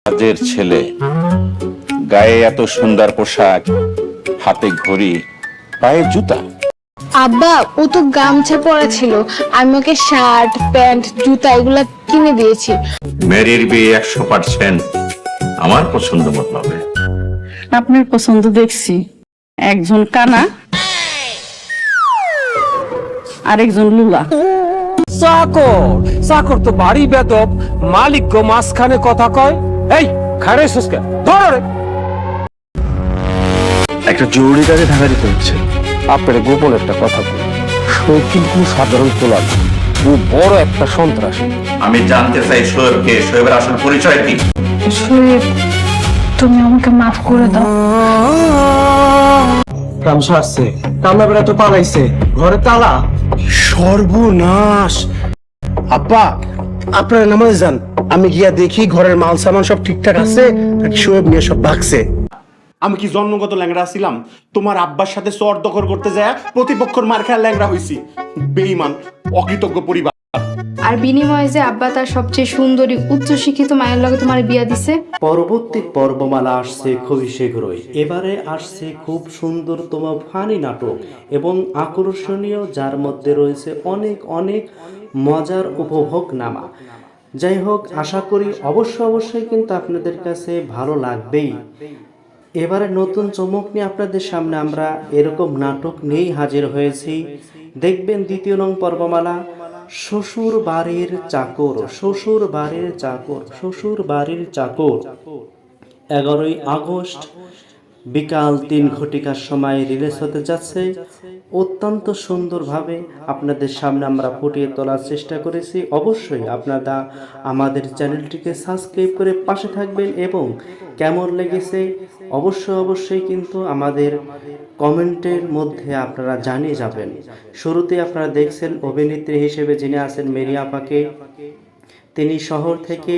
কাজের ছেলে, গায়ে এত সুন্দর পোশাক, হাতে ঘড়ি, পায়ে জুতা। আব্বা, ও তো গামছা পরা ছিল, আমি ওকে শার্ট প্যান্ট জুতা এগুলা কিনে দিয়েছি। মেরির বিয়ে 100% আমার পছন্দ মতো হবে। আপনার পছন্দ দেখছি, একজন কানা আরেকজন লুলা। চাকর তো বাড়ি বেদব, মালিক গো মাঝখানে কথা কয়। এই খারে সুস্কে ধরো রে। একটা জরুরি কাজে ঢাকা দিতে হচ্ছে। আপনার গোপন একটা কথা বলি, শৌখিন কোনো সাধারণ তোলা না, ও বড় একটা সন্ত্রাসী। আমি জানতে চাই শোয়েবকে, শোয়েবের আসল পরিচয় কি? শোয়েব, তুমি আমাকে মাফ করে দাও। রামসা আসছে, কামলা বেড়া তো পালাইছে, ঘরে তালা। সর্বনাশ! আব্বা, আপনারা নামাজে যান, আমি গিয়া দেখি ঘরের মাল সামান সব ঠিকঠাক আছে নাকি শোয়েব নিয়ে সব ভাগছে। আমি কি জন্মগত ল্যাংড়া ছিলাম? তোমার আব্বার সাথে চর দখল করতে যায় প্রতিপক্ষর মার খায় ল্যাংড়া হইছি। বেঈমান, অকৃতজ্ঞ পরিবার। আর বিনিময়ে যে আব্বা তার সবচেয়ে সুন্দরী উচ্চশিক্ষিত মায়ের লগে তোমার বিয়া দিছে। পরবর্তী পর্বমালা আসছে খুবই শীঘ্রই। এবারে আসছে খুব সুন্দরতম ফানি নাটক এবং আকর্ষণীয়, যার মধ্যে রয়েছে অনেক অনেক মজার উপভোগনামা। যাই হোক, আশা করি অবশ্যই কিন্তু আপনাদের কাছে ভালো লাগবেই। এবারে নতুন চমক নিয়ে আপনাদের সামনে আমরা এরকম নাটক নিয়েই হাজির হয়েছি। দেখবেন দ্বিতীয় নং পর্বমালা, শ্বশুর বাড়ির চাকর। শ্বশুর বাড়ির চাকর, শ্বশুর বাড়ির চাকর 11ই আগস্ট বিকাল 3 ঘটিকার সময় রিলিজ হতে যাচ্ছে। অত্যন্ত সুন্দরভাবে আপনাদের সামনে আমরা ফুটিয়ে তোলার চেষ্টা করেছি। অবশ্যই আপনারা আমাদের চ্যানেলটিকে সাবস্ক্রাইব করে পাশে থাকবেন এবং কেমন লেগেছে অবশ্যই কিন্তু আমাদের কমেন্টের মধ্যে আপনারা জানিয়ে যাবেন। শুরুতে আপনারা দেখছেন অভিনেত্রী হিসেবে যিনি আছেন মেরি আপাকে। তিনি শহর থেকে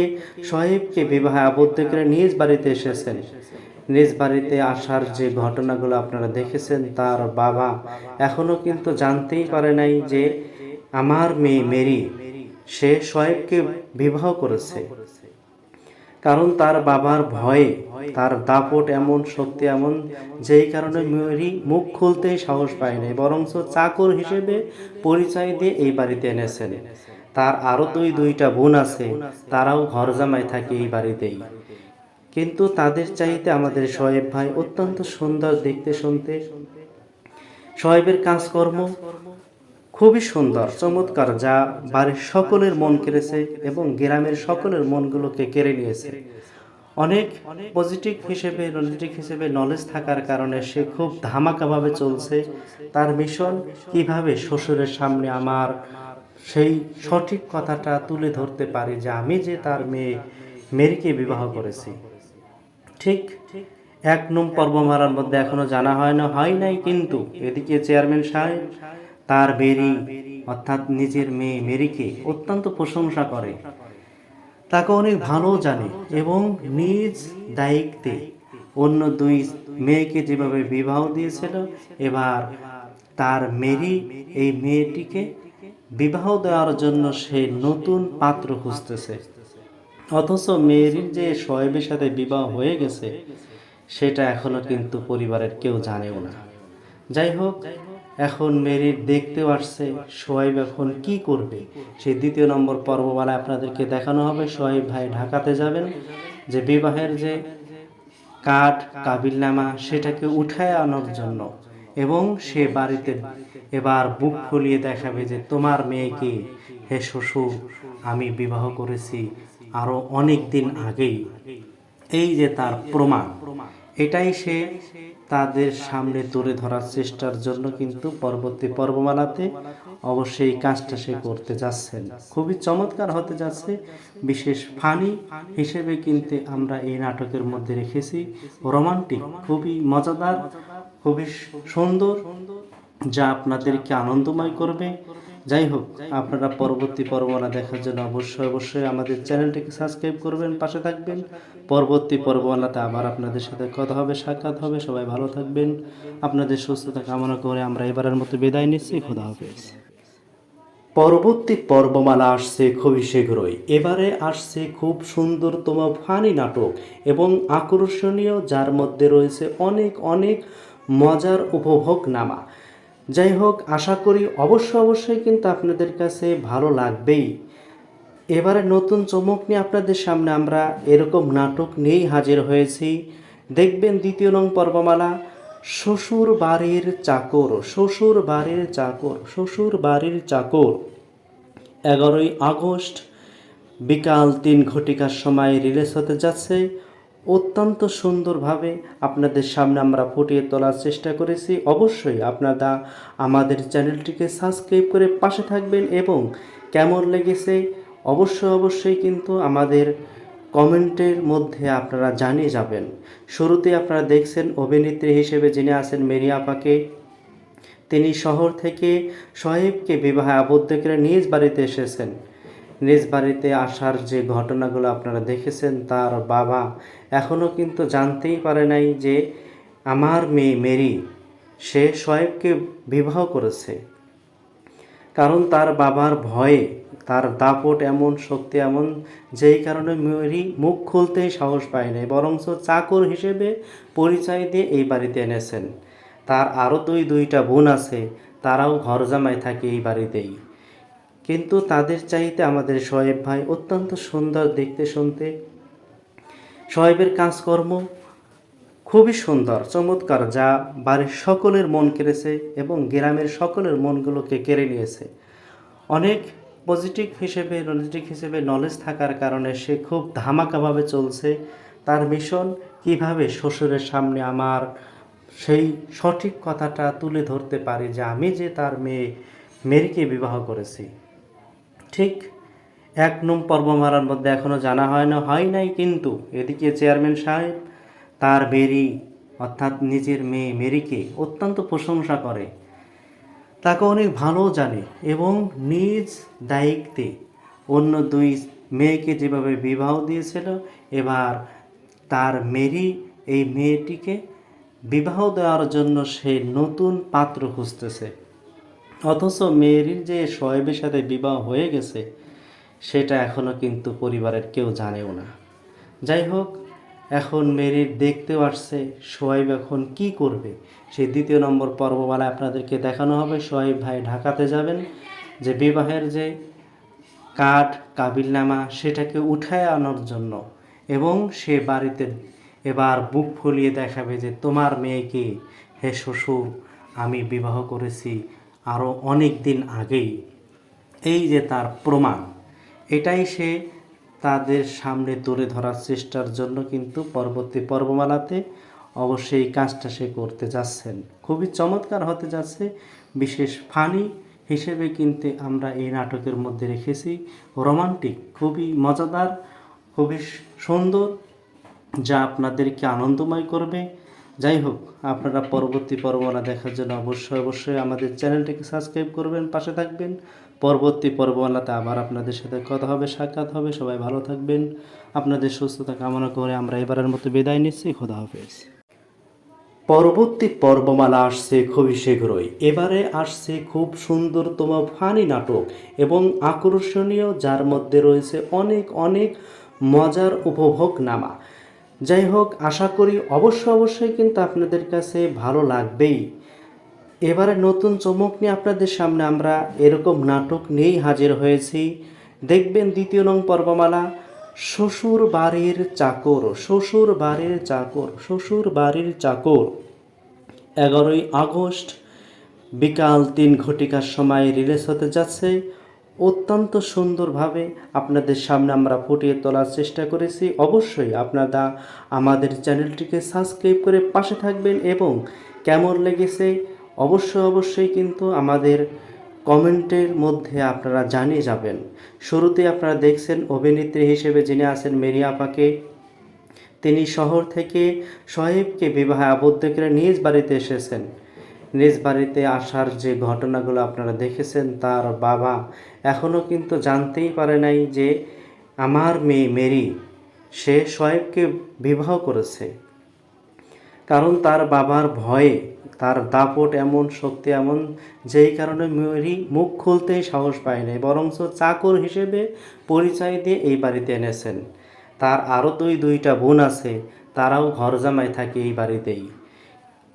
শোয়েবকে বিবাহে আবদ্ধ করে নিজ বাড়িতে এসেছেন। নিজ বাড়িতে আসার যে ঘটনাগুলো আপনারা দেখেছেন, তার বাবা এখনো কিন্তু জানতেই পারে নাই যে আমার মেয়ে মেরি সে শোয়েবকে বিবাহ করেছে। কারণ তার বাবার ভয়ে, তার দাপট এমন, শক্তি এমন, যেই কারণে মেরি মুখ খুলতেই সাহস পায় নাই, বরঞ্চ চাকর হিসেবে পরিচয় দিয়ে এই বাড়িতে এনেছেন। তার আরও দুইটা বোন আছে, তারাও ঘর জামাই থাকে এই বাড়িতেই। কিন্তু তাদের চাইতে আমাদের শোয়েব ভাই অত্যন্ত সুন্দর দেখতে, শুনতে। শোয়েবের কাজকর্ম খুবই সুন্দর, চমৎকার, যা বাড়ির সকলের মন কেড়েছে এবং গ্রামের সকলের মনগুলোকে কেড়ে নিয়েছে। অনেক পজিটিভ হিসেবে নলেজ থাকার কারণে সে খুব ধামাকাভাবে চলছে। তার মিশন কিভাবে শ্বশুরের সামনে আমার সেই সঠিক কথাটা তুলে ধরতে পারি যে আমি যে তার মেয়ে মেরিকে বিবাহ করেছি। ঠিক 1 নং পর্বমালার মধ্যে এখনো জানা হয় নাই, কিন্তু এদিকে চেয়ারম্যান সাহেব তার মেরি অর্থাৎ নিজের মেয়ে মেরিকে অত্যন্ত প্রশংসা করে, তাকে অনেক ভালো জানে এবং নিজ দায়িত্বে অন্য 2 মেয়েকে যেভাবে বিবাহ দিয়েছিল, এবার তার মেরি এই মেয়েটিকে বিবাহ দেওয়ার জন্য সে নতুন পাত্র খুঁজতেছে। অথচ মেরির যে শোয়েবের সাথে বিবাহ হয়ে গেছে সেটা এখনো কিন্তু পরিবারের কেউ জানেও না। যাই হোক, এখন মেরির দেখতেও আসছে শোয়েব এখন কি করবে, সেই 2 নম্বর পর্বমালায় আপনাদেরকে দেখানো হবে। শোয়েব ভাই ঢাকাতে যাবেন, যে বিবাহের যে কাবিলনামা সেটাকে উঠায় আনার জন্য, এবং সে বাড়িতে এবার বুক ফুলিয়ে দেখাবে যে তোমার মেয়েকে হে শ্বশুর আমি বিবাহ করেছি আরো অনেক দিন আগেই। এই যে তার প্রমাণ, এটাই সে তাদের সামনে তুলে ধরার চেষ্টার জন্য কিন্তু পরবর্তী পর্বমালাতে অবশ্যই কাজটা সে করতে যাচ্ছেন। খুবই চমৎকার হতে যাচ্ছে। বিশেষ ফানি হিসেবে কিন্তু আমরা এই নাটকের মধ্যে রেখেছি রোমান্টিক, খুবই মজাদার, খুবই সুন্দর, যা আপনাদেরকে আনন্দময় করবে। যাই হোক, আপনারা পরবর্তী পর্বমালা দেখার জন্য অবশ্যই আমাদের চ্যানেলটিকে সাবস্ক্রাইব করবেন, পাশে থাকবেন। পরবর্তী পর্বমালাতে আবার আপনাদের সাথে কথা হবে, সাক্ষাৎ হবে। সবাই ভালো থাকবেন, আপনাদের সুস্থতা কামনা করে আমরা এবারের মতো বিদায় নিচ্ছি। খোদা হাফেজ। পরবর্তী পর্বমালা আসছে খুবই শীঘ্রই। এবারে আসছে খুব সুন্দরতম ফানি নাটক এবং আকর্ষণীয়, যার মধ্যে রয়েছে অনেক অনেক মজার উপভোগনামা। যাই হোক, আশা করি অবশ্যই কিন্তু আপনাদের কাছে ভালো লাগবেই। এবারে নতুন চমক নিয়ে আপনাদের সামনে আমরা এরকম নাটক নিয়েই হাজির হয়েছি। দেখবেন 2য় নং পর্বমালা শ্বশুর বাড়ির চাকর, শ্বশুর বাড়ির চাকর, শ্বশুর বাড়ির চাকর। 11ই আগস্ট বিকাল 3 ঘটিকার সময় রিলিজ হতে যাচ্ছে। অত্যন্ত সুন্দরভাবে আপনাদের সামনে আমরা ফুটিয়ে তোলার চেষ্টা করেছি। অবশ্যই আপনারা আমাদের চ্যানেলটিকে সাবস্ক্রাইব করে পাশে থাকবেন এবং কেমন লেগেছে অবশ্যই কিন্তু আমাদের কমেন্টের মধ্যে আপনারা জানিয়ে যাবেন। শুরুতে আপনারা দেখছেন অভিনেত্রী হিসেবে যিনি আছেন মেরি আপাকে। তিনি শহর থেকে সোহেবকে বিবাহে আবদ্ধ করে নিজ বাড়িতে এসেছেন। নিজ বাড়িতে আসার যে ঘটনাগুলো আপনারা দেখেছেন, তার বাবা এখনও কিন্তু জানতেই পারে নাই যে আমার মেয়ে মেরি সে সোহেবকে বিবাহ করেছে। কারণ তার বাবার ভয়ে, তার দাপট এমন, শক্তি এমন, যেই কারণে মেরি মুখ খুলতেই সাহস পায় নাই, বরঞ্চ চাকর হিসেবে পরিচয় দিয়ে এই বাড়িতে এনেছেন। তার আরও দুইটা বোন আছে, তারাও ঘর জামাই থাকে এই বাড়িতেই। কিন্তু তাদের চাইতে আমাদের সোহেব ভাই অত্যন্ত সুন্দর দেখতে শুনতে। সোহেবের কাজকর্ম খুবই সুন্দর, চমৎকার, যা বাড়ির সকলের মন কেড়েছে এবং গ্রামের সকলের মনগুলোকে কেড়ে নিয়েছে। অনেক পজিটিভ হিসেবে নলেজ থাকার কারণে সে খুব ধামাকাভাবে চলছে। তার মিশন কিভাবে শ্বশুরের সামনে আমার সেই সঠিক কথাটা তুলে ধরতে পারি যে আমি যে তার মেয়ে মেরিকে বিবাহ করেছি। ঠিক 1 নং পর্বমালার মধ্যে এখনও জানা হয় নাই, কিন্তু এদিকে চেয়ারম্যান সাহেব তার মেরি অর্থাৎ নিজের মেয়ে মেরিকে অত্যন্ত প্রশংসা করে, তাকে অনেক ভালো জানে এবং নিজ দায়িত্বে অন্য 2 মেয়েকে যেভাবে বিবাহ দিয়েছিল, এবার তার মেরি এই মেয়েটিকে বিবাহ দেওয়ার জন্য সে নতুন পাত্র খুঁজতেছে। অথচ মেরির যে সোহেবের সাথে বিবাহ হয়ে গেছে সেটা এখনও কিন্তু পরিবারের কেউ জানেও না। যাই হোক, এখন মেরির দেখতেও আসছে সোহেব এখন কি করবে, সেই 2য় নম্বর পর্বমালায় আপনাদেরকে দেখানো হবে। সোহেব ভাই ঢাকাতে যাবেন, যে বিবাহের যে কাবিলনামা সেটাকে উঠায় আনার জন্য, এবং সে বাড়িতে এবার বুক ফুলিয়ে দেখাবে যে তোমার মেয়েকে হে শ্বশুর আমি বিবাহ করেছি আরও অনেক দিন আগেই। এই যে তার প্রমাণ, এটাই সে তাদের সামনে তুলে ধরার চেষ্টার জন্য কিন্তু পরবর্তী পর্বমালাতে অবশ্যই এই কাজটা সে করতে যাচ্ছেন। খুবই চমৎকার হতে যাচ্ছে। বিশেষ ফানি হিসেবে কিন্তু আমরা এই নাটকের মধ্যে রেখেছি রোমান্টিক, খুবই মজাদার, খুবই সুন্দর, যা আপনাদেরকে আনন্দময় করবে। যাই হোক, আপনারা পরবর্তী পর্বমালা দেখার জন্য অবশ্যই আমাদের চ্যানেলটিকে সাবস্ক্রাইব করবেন, পাশে থাকবেন। পরবর্তী পর্বমালাতে আবার আপনাদের সাথে কথা হবে, সাক্ষাৎ হবে। সবাই ভালো থাকবেন, আপনাদের সুস্থতা কামনা করে আমরা এবারের মতো বিদায় নিচ্ছি। খোদা হাফেজ। পরবর্তী পর্বমালা আসছে খুবই শীঘ্রই। এবারে আসছে খুব সুন্দরতম ফানি নাটক এবং আকর্ষণীয়, যার মধ্যে রয়েছে অনেক অনেক মজার উপভোগনামা। যাই হোক, আশা করি অবশ্যই কিন্তু আপনাদের কাছে ভালো লাগবেই। এবারে নতুন চমক নিয়ে আপনাদের সামনে আমরা এরকম নাটক নিয়েই হাজির হয়েছি। দেখবেন 2য় নং পর্বমালা শ্বশুর বাড়ির চাকর, শ্বশুর বাড়ির চাকর, শ্বশুর বাড়ির চাকর। 11ই আগস্ট বিকাল 3 ঘটিকার সময় রিলিজ হতে যাচ্ছে। অত্যন্ত সুন্দরভাবে আপনাদের সামনে আমরা ফুটিয়ে তোলার চেষ্টা করেছি। অবশ্যই আপনারা আমাদের চ্যানেলটিকে সাবস্ক্রাইব করে পাশে থাকবেন এবং কেমন লেগেছে অবশ্যই কিন্তু আমাদের কমেন্টের মধ্যে আপনারা জানিয়ে যাবেন। শুরুতে আপনারা দেখছেন অভিনেত্রী হিসেবে যিনি আছেন মেরি আপাকে। তিনি শহর থেকে সোহেবকে বিবাহে আবদ্ধ করে নিজ বাড়িতে এসেছেন। নিজ বাড়িতে আসার যে ঘটনাগুলো আপনারা দেখেছেন, তার বাবা এখনও কিন্তু জানতেই পারে নাই যে আমার মেয়ে মেরি সে সোহেবকে বিবাহ করেছে। কারণ তার বাবার ভয়ে, তার দাপট এমন, শক্তি এমন, যেই কারণে মেরি মুখ খুলতেই সাহস পায় নাই, বরঞ্চ চাকর হিসেবে পরিচয় দিয়ে এই বাড়িতে এনেছেন। তার আরও দুইটা বোন আছে, তারাও ঘর জামাই থাকে এই বাড়িতেই।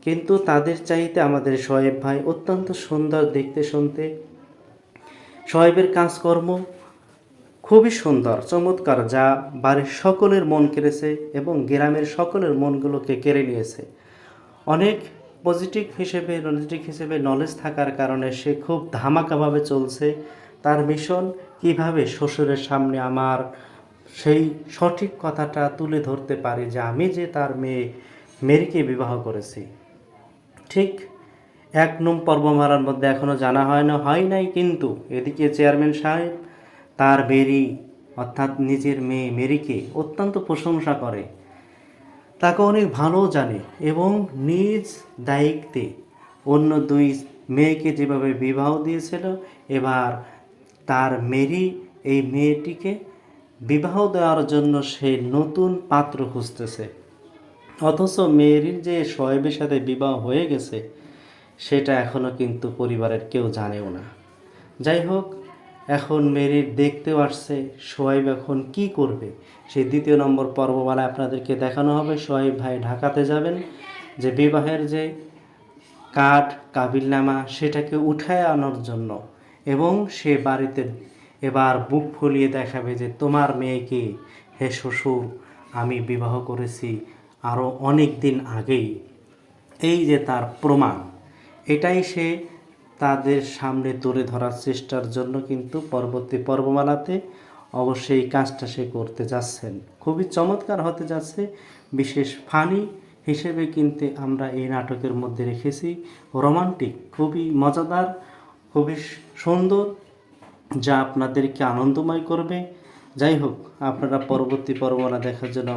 কিন্তু তাদের চাইতে আমাদের শোয়েব ভাই অত্যন্ত সুন্দর দেখতে শুনতে। শোয়েবের কাজকর্ম খুবই সুন্দর, চমৎকার, যা বাড়ির সকলের মন কেড়েছে এবং গ্রামের সকলের মনগুলোকে কেড়ে নিয়েছে। অনেক পজিটিভ হিসেবে নলেজ থাকার কারণে সে খুব ধামাকাভাবে চলছে। তার মিশন কিভাবে শ্বশুরের সামনে আমার সেই সঠিক কথাটা তুলে ধরতে পারি যে আমি যে তার মেরিকে বিবাহ করেছি। ঠিক 1 নং পর্বমালার মধ্যে এখনও জানা হয় নাই, কিন্তু এদিকে চেয়ারম্যান সাহেব তার মেরি অর্থাৎ নিজের মেয়ে মেরিকে অত্যন্ত প্রশংসা করে, তাকে অনেক ভালো জানে এবং নিজ দায়িত্বে অন্য 2 মেয়েকে যেভাবে বিবাহ দিয়েছিল, এবার তার মেরি এই মেয়েটিকে বিবাহ দেওয়ার জন্য সে নতুন পাত্র খুঁজতেছে। অথচ মেরির যে শোয়েবের সাথে বিবাহ হয়ে গেছে সেটা এখনও কিন্তু পরিবারের কেউ জানেও না। যাই হোক, এখন মেরির দেখতেও আসছে শোয়েব এখন কি করবে, সেই 2 নম্বর পর্বমালায় আপনাদেরকে দেখানো হবে। শোয়েব ভাই ঢাকাতে যাবেন, যে বিবাহের যে কার্ড কাবিলনামা সেটাকে উঠায় আনার জন্য, এবং সে বাড়িতে এবার বুক ফুলিয়ে দেখাবে যে তোমার মেয়েকে হে শ্বশুর আমি বিবাহ করেছি আরও অনেক দিন আগেই। এই যে তার প্রমাণ, এটাই সে তাদের সামনে তুলে ধরার চেষ্টার জন্য কিন্তু পরবর্তী পর্বমালাতে অবশ্যই এই কাজটা সে করতে যাচ্ছেন। খুবই চমৎকার হতে যাচ্ছে। বিশেষ ফানি হিসেবে কিন্তু আমরা এই নাটকের মধ্যে রেখেছি রোমান্টিক, খুবই মজাদার, খুবই সুন্দর, যা আপনাদেরকে আনন্দময় করবে। যাই হোক, আপনারা পরবর্তী পর্বমালা দেখার জন্য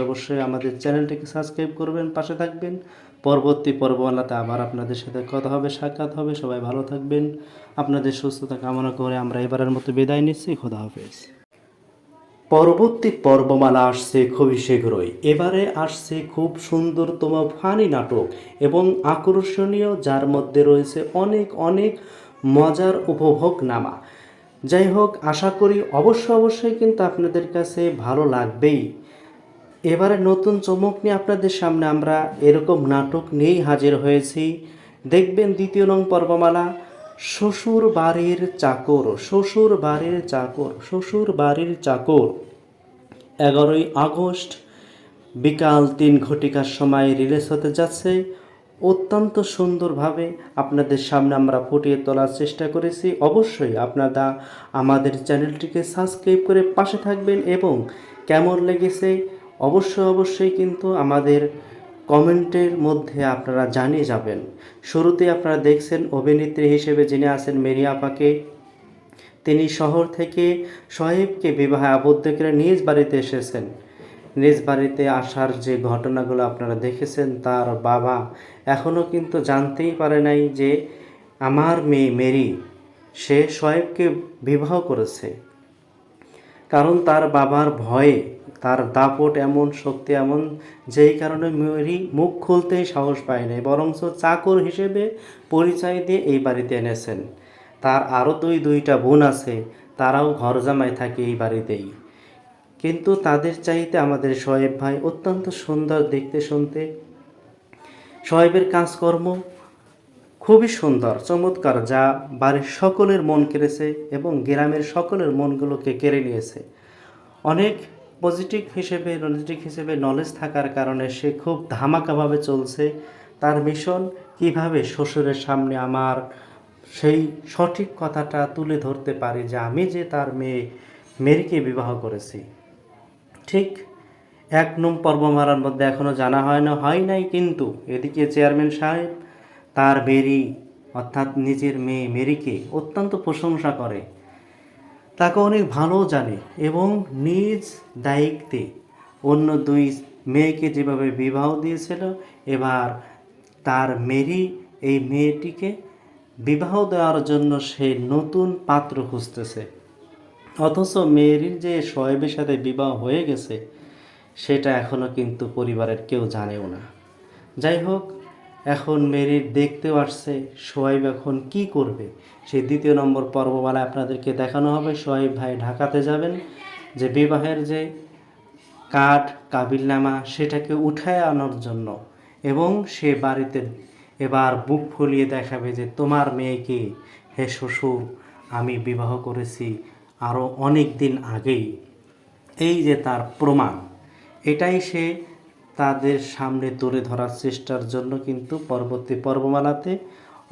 অবশ্যই আমাদের চ্যানেলটিকে সাবস্ক্রাইব করবেন, পাশে থাকবেন। পরবর্তী পর্বমালাতে আবার আপনাদের সাথে কথা হবে, সাক্ষাৎ হবে। সবাই ভালো থাকবেন, আপনাদের সুস্থতা কামনা করে আমরা এবারের মতো বিদায় নিচ্ছি। খোদা হাফেজ। পরবর্তী পর্বমালা আসছে খুবই শীঘ্রই। এবারে আসছে খুব সুন্দরতম ফানি নাটক এবং আকর্ষণীয়, যার মধ্যে রয়েছে অনেক মজার উপভোগনামা। যাই হোক, আশা করি অবশ্যই কিন্তু আপনাদের কাছে ভালো লাগবেই। এবারে নতুন চমক নিয়ে আপনাদের সামনে আমরা এরকম নাটক নিয়েই হাজির হয়েছি। দেখবেন 2 নং পর্বমালা, শ্বশুর বাড়ির চাকর। 11ই আগস্ট বিকাল 3 ঘটিকার সময় রিলিজ হতে যাচ্ছে। অত্যন্ত সুন্দরভাবে আপনাদের সামনে আমরা ফুটিয়ে তোলার চেষ্টা করেছি। অবশ্যই আপনারা আমাদের চ্যানেলটিকে সাবস্ক্রাইব করে পাশে থাকবেন এবং কেমন লেগেছে অবশ্যই কিন্তু আমাদের কমেন্টের মধ্যে আপনারা জানিয়ে যাবেন। শুরুতে আপনারা দেখছেন অভিনেত্রী হিসেবে যিনি আছেন মেরি আপাকে। তিনি শহর থেকে শোয়েবকে বিবাহে আবদ্ধ করে নিজ বাড়িতে এসেছেন। নিজ বাড়িতে আসার যে ঘটনাগুলো আপনারা দেখেছেন, তার বাবা এখনও কিন্তু জানতেই পারে নাই যে আমার মেয়ে মেরি সে শোয়েবকে বিবাহ করেছে। কারণ তার বাবার ভয়ে, তার দাপট এমন, শক্তি এমন, যেই কারণে মেরি মুখ খুলতেই সাহস পায় নাই, বরঞ্চ চাকর হিসেবে পরিচয় দিয়ে এই বাড়িতে এনেছেন। তার আরও দুইটা বোন আছে, তারাও ঘর জামাই থাকে এই বাড়িতেই। কিন্তু তাদের চাইতে আমাদের শোয়েব ভাই অত্যন্ত সুন্দর দেখতে শুনতে। শোয়েবের কাজকর্ম খুবই সুন্দর, চমৎকার, যা বাড়ির সকলের মন কেড়েছে এবং গ্রামের সকলের মনগুলোকে কেড়ে নিয়েছে। অনেক পজিটিভ হিসেবে নলেজ থাকার কারণে সে খুব ধামাকাভাবে চলছে। তার মিশন কিভাবে শ্বশুরের সামনে আমার সেই সঠিক কথাটা তুলে ধরতে পারি যে আমি যে তার মেরিকে বিবাহ করেছি। ঠিক 1 নং পর্বমালার মধ্যে এখনও জানা হয় নাই, কিন্তু এদিকে চেয়ারম্যান সাহেব তার মেরি অর্থাৎ নিজের মেয়ে মেরিকে অত্যন্ত প্রশংসা করে, তাকে অনেক ভালো জানে এবং নিজ দায়িত্বে অন্য 2 মেয়েকে যেভাবে বিবাহ দিয়েছিল, এবার তার মেরি এই মেয়েটিকে বিবাহ দেওয়ার জন্য সে নতুন পাত্র খুঁজতেছে। অথচ মেরির যে শোয়েবের সাথে বিবাহ হয়ে গেছে সেটা এখনও কিন্তু পরিবারের কেউ জানেও না। যাই হোক, এখন মেরির দেখতেও আসছে সোহাইব এখন কি করবে সেই 2 নম্বর পর্বমালায় আপনাদেরকে দেখানো হবে। সোহাইব ভাই ঢাকাতে যাবেন, যে বিবাহের যে কার্ড কাবিলনামা সেটাকে উঠায় আনার জন্য, এবং সে বাড়িতে এবার বুক ফুলিয়ে দেখাবে যে তোমার মেয়েকে হে শ্বশুর আমি বিবাহ করেছি আরও অনেক দিন আগেই। এই যে তার প্রমাণ, এটাই সে তাদের সামনে তুলে ধরার চেষ্টার জন্য কিন্তু পরবর্তী পর্বমালাতে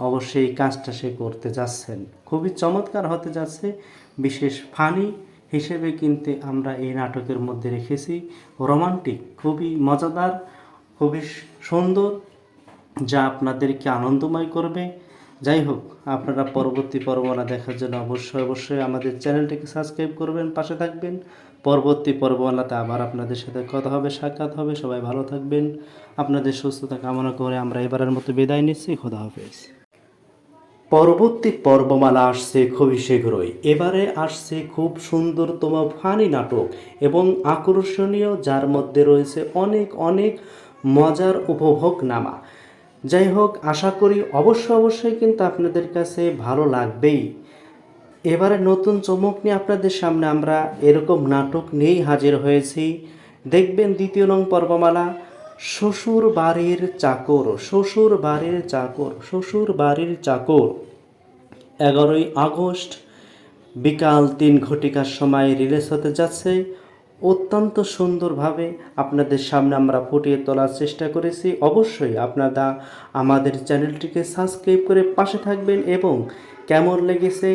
অবশ্যই কাজটা সে করতে যাচ্ছেন। খুবই চমৎকার হতে যাচ্ছে। বিশেষ ফানি হিসেবে কিন্তু আমরা এই নাটকের মধ্যে রেখেছি রোমান্টিক, খুবই মজাদার, খুবই সুন্দর, যা আপনাদেরকে আনন্দময় করবে। যাই হোক, আপনারা পরবর্তী পর্বমালা দেখার জন্য অবশ্যই আমাদের চ্যানেলটিকে সাবস্ক্রাইব করবেন, পাশে থাকবেন। পরবর্তী পর্বমালাতে আবার আপনাদের সাথে কথা হবে, সাক্ষাৎ হবে। সবাই ভালো থাকবেন, আপনাদের সুস্থতা কামনা করে আমরা এবারের মতো বিদায় নিচ্ছি। খোদা হাফেজ। পরবর্তী পর্বমালা আসছে খুবই শীঘ্রই। এবারে আসছে খুব সুন্দরতম ফানি নাটক এবং আকর্ষণীয়, যার মধ্যে রয়েছে অনেক অনেক মজার উপভোগনামা। যাই হোক, আশা করি অবশ্যই কিন্তু আপনাদের কাছে ভালো লাগবেই। এবারে নতুন চমক নিয়ে আপনাদের সামনে আমরা এরকম নাটক নিয়েই হাজির হয়েছি। দেখবেন 2 নং পর্বমালা, শ্বশুর বাড়ির চাকর। শ্বশুর বাড়ির চাকর, শ্বশুর বাড়ির চাকর 11ই আগস্ট বিকাল 3 ঘটিকার সময় রিলিজ হতে যাচ্ছে। অত্যন্ত সুন্দরভাবে আপনাদের সামনে আমরা ফুটিয়ে তোলার চেষ্টা করেছি। অবশ্যই আপনারা আমাদের চ্যানেলটিকে সাবস্ক্রাইব করে পাশে থাকবেন, এবং কেমন লেগেছে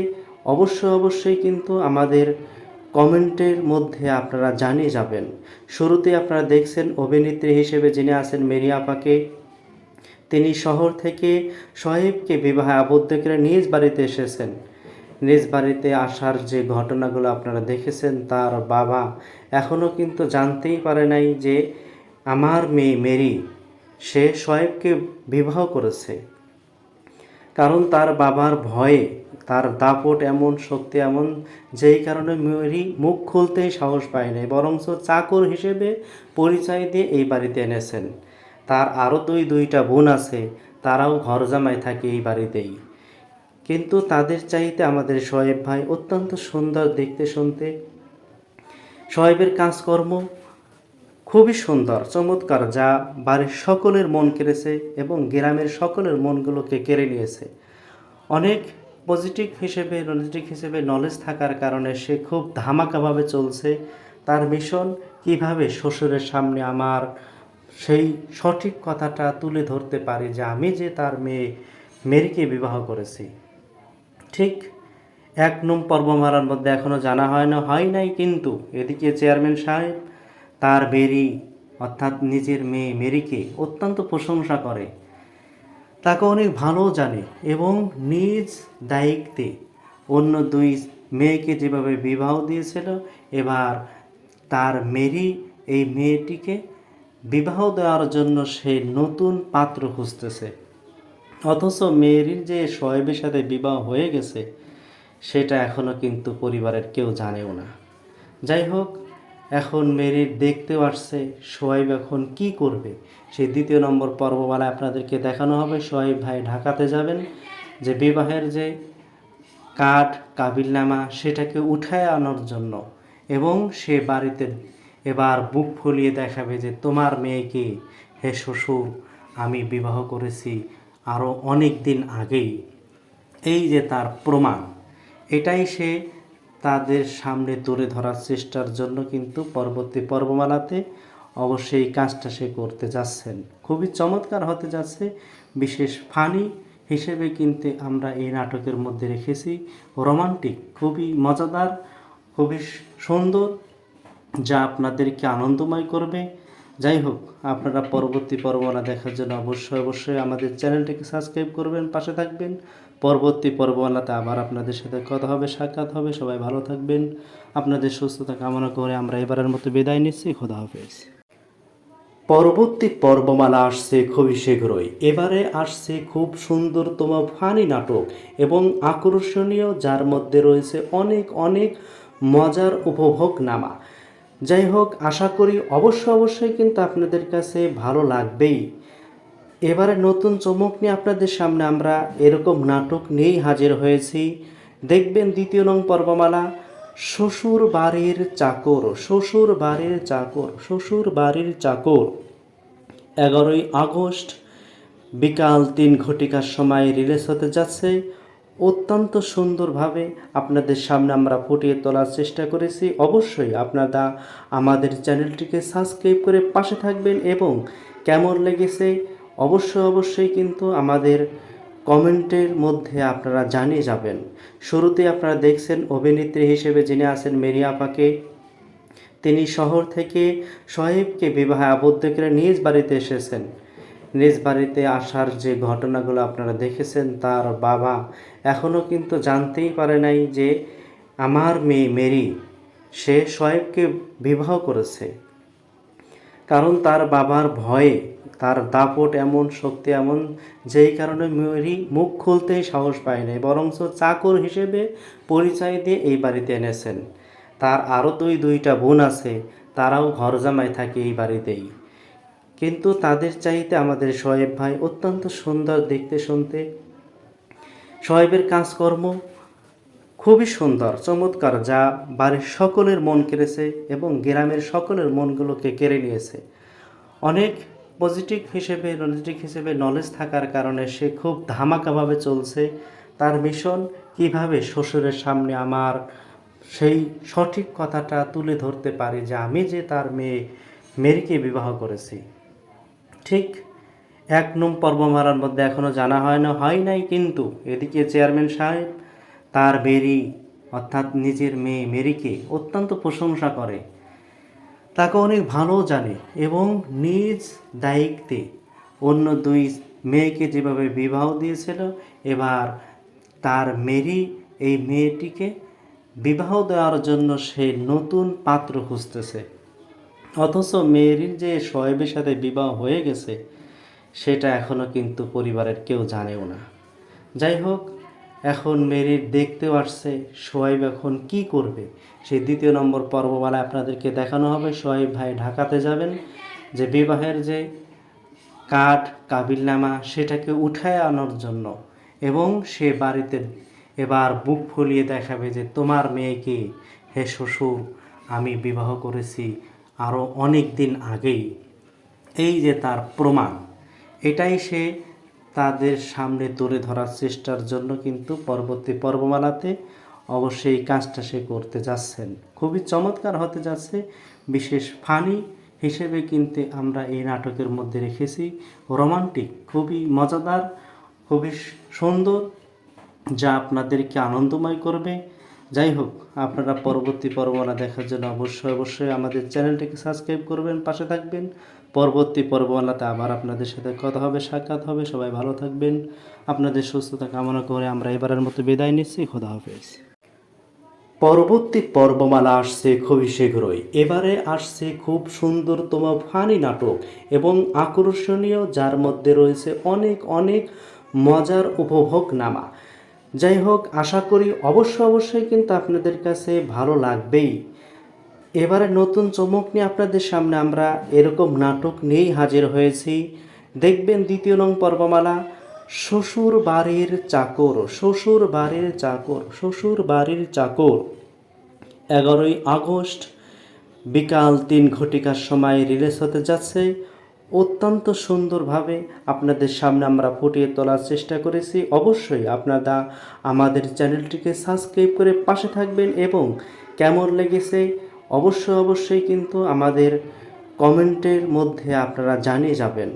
অবশ্যই কিন্তু আমাদের কমেন্টের মধ্যে আপনারা জানিয়ে যাবেন। শুরুতে আপনারা দেখছেন অভিনেত্রী হিসেবে যিনি আছেন মেরি আপাকে। তিনি শহর থেকে সোহাইবকে বিবাহে আবদ্ধ করে নিজ বাড়িতে এসেছেন। নিজ বাড়িতে আসার যে ঘটনাগুলো আপনারা দেখেছেন, তার বাবা এখনও কিন্তু জানতেই পারে নাই যে আমার মেয়ে মেরি সে সোহাইবকে বিবাহ করেছে। কারণ তার বাবার ভয়ে, তার দাপট এমন, শক্তি এমন, যেই কারণে মেরি মুখ খুলতেই সাহস পায় নাই, বরঞ্চ চাকর হিসেবে পরিচয় দিয়ে এই বাড়িতে এনেছেন। তার আরও দুইটা বোন আছে, তারাও ঘর জামাই থাকে এই বাড়িতেই। কিন্তু তাদের চাইতে আমাদের সোহাইব ভাই অত্যন্ত সুন্দর দেখতে, শুনতে। সোহাইবের কাজকর্ম খুবই সুন্দর, চমৎকার, যা বাড়ির সকলের মন কেড়েছে এবং গ্রামের সকলের মনগুলোকে কেড়ে নিয়েছে। অনেক পজিটিভ হিসেবে নলেজ থাকার কারণে সে খুব ধামাকাভাবে চলছে। তার মিশন কিভাবে শ্বশুরের সামনে আমার সেই সঠিক কথাটা তুলে ধরতে পারি যে আমি যে তার মেয়ে মেরিকে বিবাহ করেছি। ঠিক 1 নং পর্বমালার মধ্যে এখনও জানা হয় নাই, কিন্তু এদিকে চেয়ারম্যান সাহেব তার মেরি অর্থাৎ নিজের মেয়ে মেরিকে অত্যন্ত প্রশংসা করে, তাকে অনেক ভালো জানে, এবং নিজ দায়িত্বে অন্য 2 মেয়েকে যেভাবে বিবাহ দিয়েছিল, এবার তার মেরি এই মেয়েটিকে বিবাহ দেওয়ার জন্য সে নতুন পাত্র খুঁজতেছে। অথচ মেরির যে সোহাইবের সাথে বিবাহ হয়ে গেছে সেটা এখনও কিন্তু পরিবারের কেউ জানেও না। যাই হোক, এখন মেরির দেখতেও আসছে সোহাইব এখন কি করবে সেই 2 নম্বর পর্বমালায় আপনাদেরকে দেখানো হবে। সোহাইব ভাই ঢাকাতে যাবেন, যে বিবাহের যে কার্ড কাবিলনামা সেটাকে উঠায় আনার জন্য, এবং সে বাড়িতে এবার বুক ফুলিয়ে দেখাবে যে তোমার মেয়েকে হে শ্বশুর আমি বিবাহ করেছি আরও অনেক দিন আগেই। এই যে তার প্রমাণ, এটাই সে তাদের সামনে তুলে ধরার চেষ্টার জন্য কিন্তু পরবর্তী পর্বমালাতে অবশ্যই কাজটা সে করতে যাচ্ছেন। খুবই চমৎকার হতে যাচ্ছে। বিশেষ ফানি হিসেবে কিন্তু আমরা এই নাটকের মধ্যে রেখেছি রোমান্টিক, খুবই মজাদার, খুবই সুন্দর, যা আপনাদেরকে আনন্দময় করবে। যাই হোক, আপনারা পরবর্তী পর্বমালা দেখার জন্য অবশ্যই আমাদের চ্যানেলটিকে সাবস্ক্রাইব করবেন, পাশে থাকবেন। পরবর্তী পর্বমালাতে আবার আপনাদের সাথে কথা হবে, সাক্ষাৎ হবে। সবাই ভালো থাকবেন, আপনাদের সুস্থতা কামনা করে আমরা এবারের মতো বিদায় নিচ্ছি। খোদা হাফেজ। পরবর্তী পর্বমালা আসছে খুবই শীঘ্রই। এবারে আসছে খুব সুন্দরতম ফানি নাটক এবং আকর্ষণীয়, যার মধ্যে রয়েছে অনেক অনেক মজার উপভোগনামা। যাই হোক, আশা করি অবশ্যই কিন্তু আপনাদের কাছে ভালো লাগবেই। এবারে নতুন চমক নিয়ে আপনাদের সামনে আমরা এরকম নাটক নিয়েই হাজির হয়েছি। দেখবেন 2য় নং পর্বমালা শ্বশুর বাড়ির চাকর, শ্বশুর বাড়ির চাকর, শ্বশুর বাড়ির চাকর। 11ই আগস্ট বিকাল 3 ঘটিকার সময় রিলিজ হতে যাচ্ছে। অত্যন্ত সুন্দরভাবে আপনাদের সামনে আমরা ফুটিয়ে তোলার চেষ্টা করেছি। অবশ্যই আপনারা আমাদের চ্যানেলটিকে সাবস্ক্রাইব করে পাশে থাকবেন এবং কেমন লেগেছে অবশ্যই কিন্তু আমাদের কমেন্টের মধ্যে আপনারা জানিয়ে যাবেন। শুরুতে আপনারা দেখছেন অভিনেত্রী হিসেবে যিনি আছেন মেরি আপাকে। তিনি শহর থেকে সোহেবকে বিবাহে আবদ্ধ করে নিজ বাড়িতে এসেছেন। নিজ বাড়িতে আসার যে ঘটনাগুলো আপনারা দেখেছেন, তার বাবা এখনও কিন্তু জানতেই পারে নাই যে আমার মেয়ে মেরি সে সোহেবকে বিবাহ করেছে। কারণ তার বাবার ভয়ে, তার দাপট এমন, শক্তি এমন, যেই কারণে মেরি মুখ খুলতেই সাহস পায় নাই, বরঞ্চ চাকর হিসেবে পরিচয় দিয়ে এই বাড়িতে এনেছেন। তার আরও দুইটা বোন আছে, তারাও ঘর জামাই থাকে এই বাড়িতেই। কিন্তু তাদের চাইতে আমাদের সোহেব ভাই অত্যন্ত সুন্দর দেখতে শুনতে। সোহেবের কাজকর্ম খুবই সুন্দর, চমৎকার, যা বাড়ির সকলের মন কেড়েছে এবং গ্রামের সকলের মনগুলোকে কেড়ে নিয়েছে। অনেক পজিটিভ হিসেবে নলেজ থাকার কারণে সে খুব ধামাকাভাবে চলছে। তার মিশন কিভাবে শ্বশুরের সামনে আমার সেই সঠিক কথাটা তুলে ধরতে পারি যে আমি যে তার মেয়ে মেরিকে বিবাহ করেছি। ঠিক 1 নং পর্বমালার মধ্যে এখনও জানা হয় নাই, কিন্তু এদিকে চেয়ারম্যান সাহেব তার মেরি অর্থাৎ নিজের মেয়ে মেরিকে অত্যন্ত প্রশংসা করে, তাকে অনেক ভালো জানে এবং নিজ দায়িত্বে অন্য 2 মেয়েকে যেভাবে বিবাহ দিয়েছিল, এবার তার মেরি এই মেয়েটিকে বিবাহ দেওয়ার জন্য সে নতুন পাত্র খুঁজতেছে। অথচ মেরির যে সোহেবের সাথে বিবাহ হয়ে গেছে সেটা এখনও কিন্তু পরিবারের কেউ জানেও না। যাই হোক, এখন মেরির দেখতেও আসছে সোহেব এখন কি করবে, সেই 2য় নম্বর পর্বমালায় আপনাদেরকে দেখানো হবে। সোহেব ভাই ঢাকাতে যাবেন, যে বিবাহের যে কাবিলনামা সেটাকে উঠায় আনার জন্য, এবং সে বাড়িতে এবার বুক ফুলিয়ে দেখাবে যে তোমার মেয়েকে হে শ্বশুর আমি বিবাহ করেছি আরও অনেক দিন আগেই। এই যে তার প্রমাণ, এটাই সে তাদের সামনে তুলে ধরার চেষ্টার জন্য কিন্তু পরবর্তী পর্বমালাতে অবশ্যই এই কাজটা সে করতে যাচ্ছেন। খুবই চমৎকার হতে যাচ্ছে। বিশেষ ফানি হিসেবে কিন্তু আমরা এই নাটকের মধ্যে রেখেছি রোমান্টিক, খুবই মজাদার, খুবই সুন্দর, যা আপনাদেরকে আনন্দময় করবে। যাই হোক, আপনারা পরবর্তী পর্বমালা দেখার জন্য অবশ্যই আমাদের চ্যানেলটিকে সাবস্ক্রাইব করবেন, পাশে থাকবেন। পরবর্তী পর্বমালাতে আবার আপনাদের সাথে কথা হবে, সাক্ষাৎ হবে। সবাই ভালো থাকবেন, আপনাদের সুস্থতা কামনা করে আমরা এবারের মতো বিদায় নিচ্ছি। খোদা হাফেজ। পরবর্তী পর্বমালা আসছে খুবই শীঘ্রই। এবারে আসছে খুব সুন্দরতম ফানি নাটক এবং আকর্ষণীয়, যার মধ্যে রয়েছে অনেক মজার উপভোগনামা। যাই হোক, আশা করি অবশ্যই কিন্তু আপনাদের কাছে ভালো লাগবেই। এবারে নতুন চমক নিয়ে আপনাদের সামনে আমরা এরকম নাটক নিয়েই হাজির হয়েছি। দেখবেন 2য় নং পর্বমালা শ্বশুর বাড়ির চাকর, শ্বশুর বাড়ির চাকর, শ্বশুর বাড়ির চাকর। 11ই আগস্ট বিকাল 3 ঘটিকার সময় রিলিজ হতে যাচ্ছে। অত্যন্ত সুন্দরভাবে আপনাদের সামনে আমরা ফুটিয়ে তোলার চেষ্টা করেছি। অবশ্যই আপনারা আমাদের চ্যানেলটিকে সাবস্ক্রাইব করে পাশে থাকবেন এবং কেমন লেগেছে অবশ্যই কিন্তু আমাদের কমেন্টের মধ্যে আপনারা জানিয়ে যাবেন।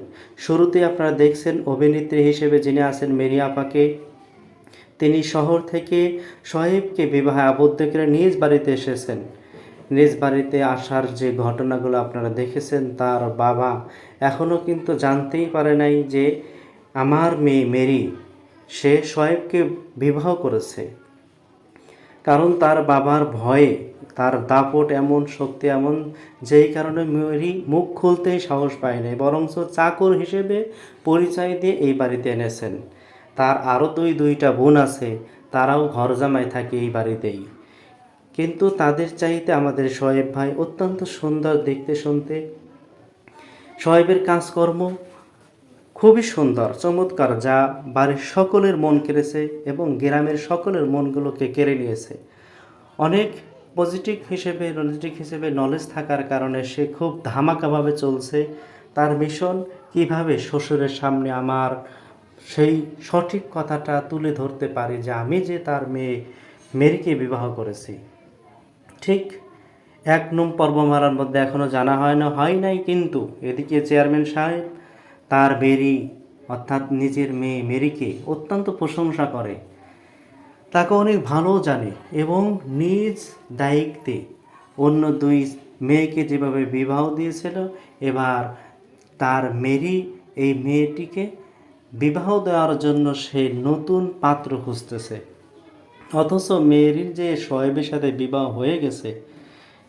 শুরুতে আপনারা দেখছেন অভিনেত্রী হিসেবে যিনি আছেন মেরি আপাকে। তিনি শহর থেকে সোহেবকে বিবাহে আবদ্ধ করে নিজ বাড়িতে এসেছেন। নিজ বাড়িতে আসার যে ঘটনাগুলো আপনারা দেখেছেন, তার বাবা এখনও কিন্তু জানতেই পারে নাই যে আমার মেয়ে মেরি সে সোহেবকে বিবাহ করেছে। কারণ তার বাবার ভয়ে, তার দাপট এমন, শক্তি এমন, যেই কারণে মেরি মুখ খুলতেই সাহস পায় নাই, বরঞ্চ চাকর হিসেবে পরিচয় দিয়ে এই বাড়িতে এনেছেন। তার আরও দুইটা বোন আছে, তারাও ঘর জামাই থাকে এই বাড়িতেই। কিন্তু তাদের চাইতে আমাদের সোহেব ভাই অত্যন্ত সুন্দর দেখতে শুনতে। সোহেবের কাজকর্ম খুবই সুন্দর চমৎকার, যা বাড়ির সকলের মন কেড়েছে এবং গ্রামের সকলের মনগুলোকে কেড়ে নিয়েছে। অনেক পজিটিভ হিসেবে নলেজ থাকার কারণে সে খুব ধামাকাভাবে চলছে। তার মিশন কিভাবে শ্বশুরের সামনে আমার সেই সঠিক কথাটা তুলে ধরতে পারি যে আমি যে তার মেয়ে মেরিকে বিবাহ করেছি। ঠিক 1 নং পর্বমালার মধ্যে এখনও জানা হয় নাই, কিন্তু এদিকে চেয়ারম্যান সাহেব তার মেরি অর্থাৎ নিজের মেয়ে মেরিকে অত্যন্ত প্রশংসা করে, তাকে অনেক ভালো জানে এবং নিজ দায়িত্বে অন্য 2 মেয়েকে যেভাবে বিবাহ দিয়েছিল, এবার তার মেরি এই মেয়েটিকে বিবাহ দেওয়ার জন্য সে নতুন পাত্র খুঁজতেছে। অথচ মেরির যে শোয়েবের সাথে বিবাহ হয়ে গেছে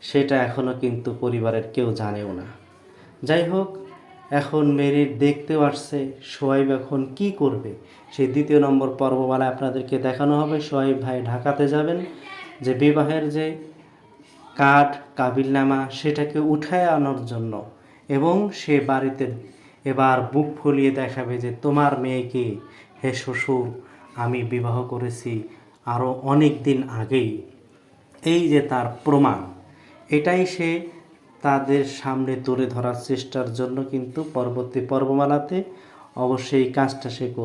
সেটা এখনও কিন্তু পরিবারের কেউ জানেও না। যাই হোক, এখন মেরির দেখতেও আসছে শোয়েব এখন কি করবে, সেই 2 নম্বর পর্বমালায় আপনাদেরকে দেখানো হবে। শোয়েব ভাই ঢাকাতে যাবেন, যে বিবাহের যে কার্ড কাবিলনামা সেটাকে উঠায় আনার জন্য, এবং সে বাড়িতে এবার বুক ফুলিয়ে দেখাবে যে তোমার মেয়েকে হে শ্বশুর আমি বিবাহ করেছি আরও অনেক দিন আগেই। এই যে তার প্রমাণ, এটাই সে তাদের সামনে তুলে ধরার চেষ্টার জন্য কিন্তু পরবর্তী পর্বমালাতে অবশ্যই এই কাজটা সে করবে।